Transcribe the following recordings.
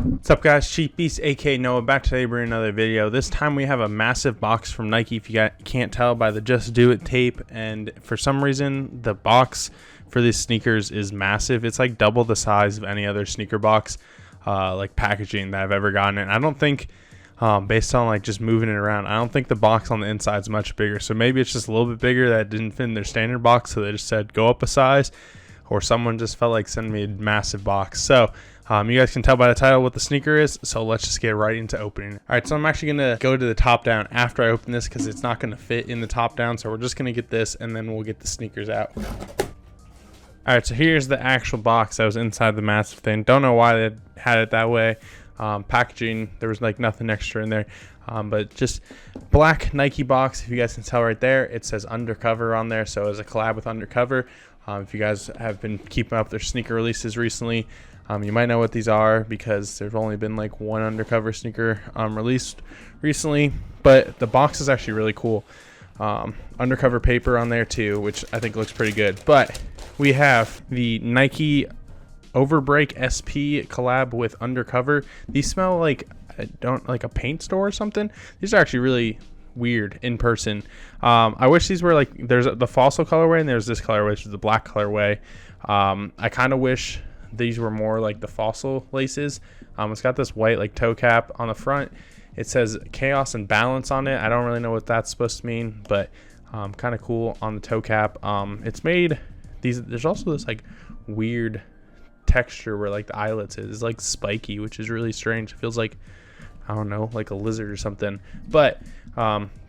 What's up guys, Cheap Beast aka Noah back today bringing another video. This time we have a massive box from Nike, if you can't tell by the Just Do It tape, and for some reason the box for these sneakers is massive. It's like double the size of any other sneaker box like packaging that I've ever gotten. And I don't think based on like just moving it around, I don't think the box on the inside is much bigger. So maybe it's just a little bit bigger that didn't fit in their standard box, so they just said go up a size, or someone just felt like sending me a massive box. So you guys can tell by the title what the sneaker is, so let's just get right into opening it. Alright, so I'm actually going to go to the top down after I open this because it's not going to fit in the top down, so we're just going to get this and then we'll get the sneakers out. Alright, so here's the actual box that was inside the massive thing. Don't know why they had it that way. Packaging, there was like nothing extra in there, but just black Nike box. If you guys can tell right there, it says Undercover on there, so it's a collab with Undercover. If you guys have been keeping up their sneaker releases recently, you might know what these are because there's only been like one Undercover sneaker released recently, but the box is actually really cool. Undercover paper on there too, which I think looks pretty good. But we have the Nike Overbreak SP collab with Undercover. These smell like like a paint store or something. These are actually really weird in person. I wish these were like, there's the fossil colorway and there's this colorway, which is the black colorway. I kind of wish these were more like the fossil laces. It's got this white like toe cap on the front. It says chaos and balance on it. I don't really know what that's supposed to mean, but kind of cool on the toe cap. It's made these, there's also this like weird texture where like the eyelets is like spiky, which is really strange. It feels like, I don't know, like a lizard or something. But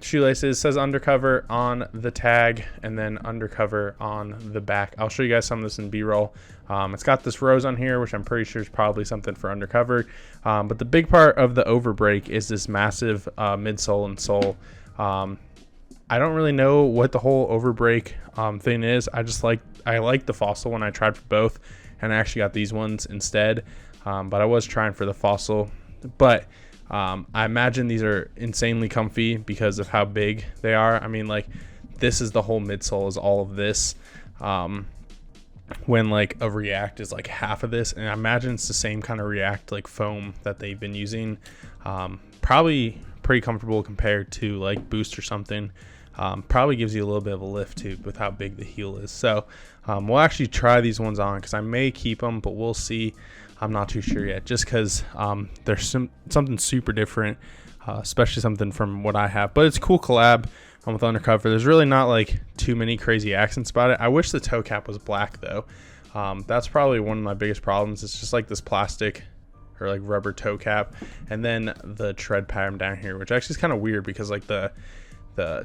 shoelaces, says Undercover on the tag and then Undercover on the back. I'll show you guys some of this in B-roll. It's got this rose on here, which I'm pretty sure is probably something for Undercover. But the big part of the Overbreak is this massive midsole and sole. I don't really know what the whole Overbreak thing is. I like the fossil one. I tried for both, and I actually got these ones instead. But I was trying for the fossil. But I imagine these are insanely comfy because of how big they are. I mean, like, this is the whole midsole is all of this. When like a React is like half of this, and I imagine it's the same kind of React like foam that they've been using. Probably pretty comfortable compared to like Boost or something. Probably gives you a little bit of a lift too with how big the heel is. So we'll actually try these ones on because I may keep them, but we'll see. I'm not too sure yet, just because there's something super different, especially something from what I have. But it's a cool collab with Undercover. There's really not like too many crazy accents about it. I wish the toe cap was black though. That's probably one of my biggest problems. It's just like this plastic or like rubber toe cap, and then the tread pattern down here, which actually is kind of weird because like the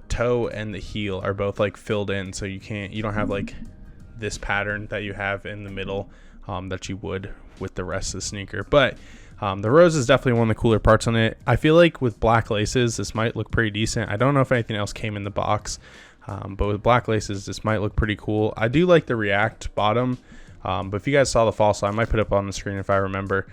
toe and the heel are both like filled in, so you don't have like this pattern that you have in the middle that you would with the rest of the sneaker. But the rose is definitely one of the cooler parts on it. I feel like with black laces this might look pretty decent. I don't know if anything else came in the box, but with black laces this might look pretty cool. I do like the React bottom, but if you guys saw the fossil, I might put it up on the screen if I remember.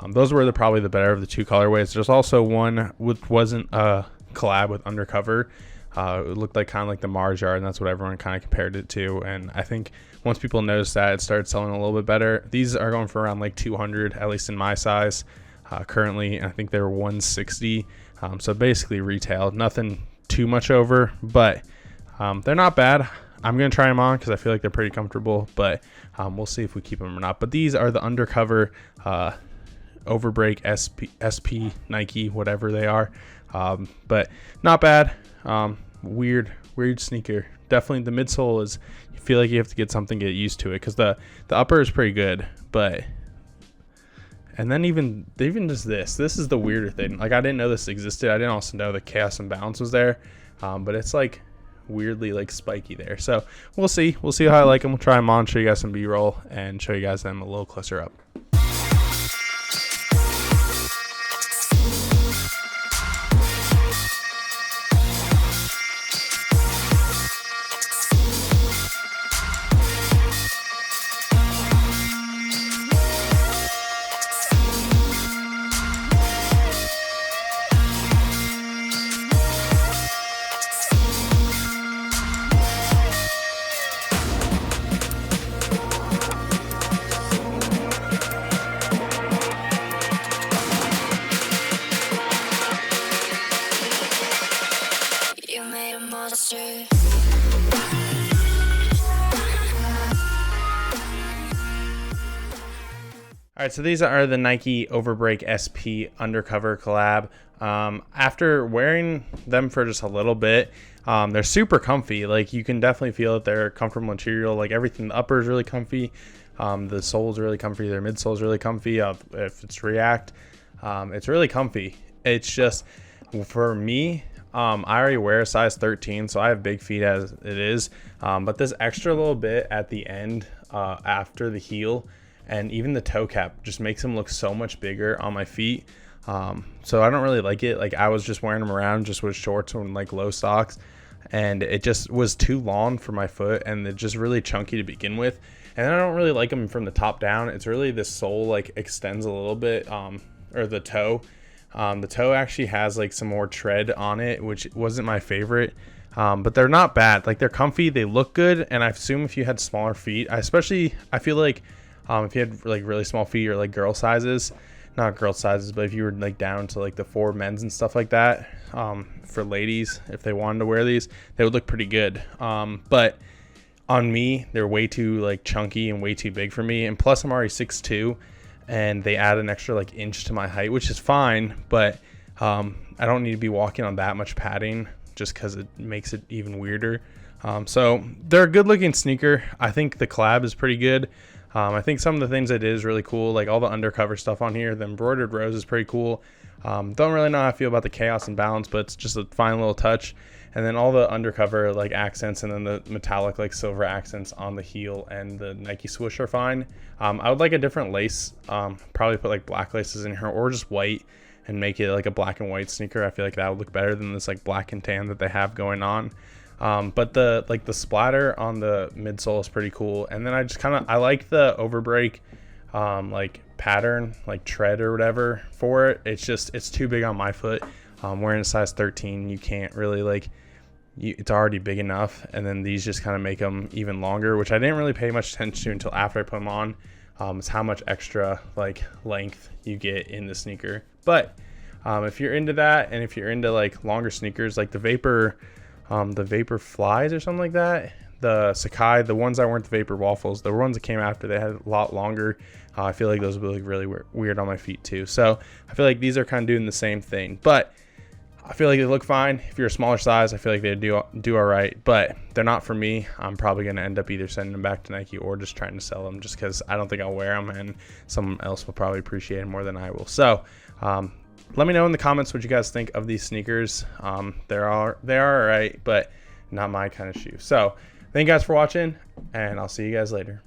Those were probably the better of the two colorways. There's also one which wasn't a collab with Undercover. It looked like kind of like the Mars yard, and that's what everyone kind of compared it to. And I think once people noticed that, it started selling a little bit better. These are going for around like 200, at least in my size currently. And I think they were 160. So basically retail, nothing too much over, but they're not bad. I'm going to try them on because I feel like they're pretty comfortable, but we'll see if we keep them or not. But these are the Undercover Overbreak SP Nike, whatever they are. But not bad. Weird sneaker. Definitely the midsole is, you feel like you have to get used to it because the upper is pretty good, but and then even just this is the weirder thing. Like, I didn't know this existed. I didn't also know the chaos and balance was there, but it's like weirdly like spiky there. So we'll see how I like them. We'll try them on, show you guys some B-roll, and show you guys them a little closer up. right, so these are the Nike Overbreak SP Undercover collab. After wearing them for just a little bit, they're super comfy. Like, you can definitely feel that they're comfortable material. Like, everything, the upper is really comfy. The sole's really comfy. Their midsole is really comfy. If it's React, it's really comfy. It's just, for me, I already wear a size 13, so I have big feet as it is. But this extra little bit at the end, after the heel, and even the toe cap just makes them look so much bigger on my feet. So I don't really like it. Like, I was just wearing them around just with shorts and like low socks, and it just was too long for my foot, and they're just really chunky to begin with. And I don't really like them from the top down. It's really the sole like extends a little bit, or the toe. The toe actually has like some more tread on it, which wasn't my favorite. But they're not bad. Like, they're comfy, they look good, and I assume if you had smaller feet, I feel like if you had like really small feet or like girl sizes, not girl sizes, but if you were like down to like the 4 men's and stuff like that, for ladies, if they wanted to wear these, they would look pretty good. But on me, they're way too like chunky and way too big for me. And plus, I'm already 6'2", and they add an extra like inch to my height, which is fine, but I don't need to be walking on that much padding just because it makes it even weirder. So they're a good looking sneaker. I think the collab is pretty good. I think some of the things they did is really cool, like all the undercover stuff on here. The embroidered rose is pretty cool. Don't really know how I feel about the chaos and balance, but it's just a fine little touch. And then all the undercover like accents, and then the metallic like silver accents on the heel and the Nike swoosh are fine. I would like a different lace. Probably put like black laces in here, or just white, and make it like a black and white sneaker. I feel like that would look better than this like black and tan that they have going on. But the splatter on the midsole is pretty cool. And then I like the Overbreak like pattern, like tread or whatever for it. It's too big on my foot. Wearing a size 13, you can't really like, it's already big enough, and then these just kind of make them even longer, which I didn't really pay much attention to until after I put them on. Is how much extra like length you get in the sneaker. But if you're into that, and if you're into like longer sneakers, like the Vapor Flies or something like that, the Sakai, the ones that weren't the Vapor Waffles, the ones that came after, they had a lot longer. I feel like those would look really weird on my feet too. So I feel like these are kind of doing the same thing, but I feel like they look fine. If you're a smaller size, I feel like they do all right, but they're not for me. I'm probably going to end up either sending them back to Nike or just trying to sell them, just because I don't think I'll wear them, and someone else will probably appreciate them more than I will. So let me know in the comments what you guys think of these sneakers. They are all right, but not my kind of shoe. So thank you guys for watching, and I'll see you guys later.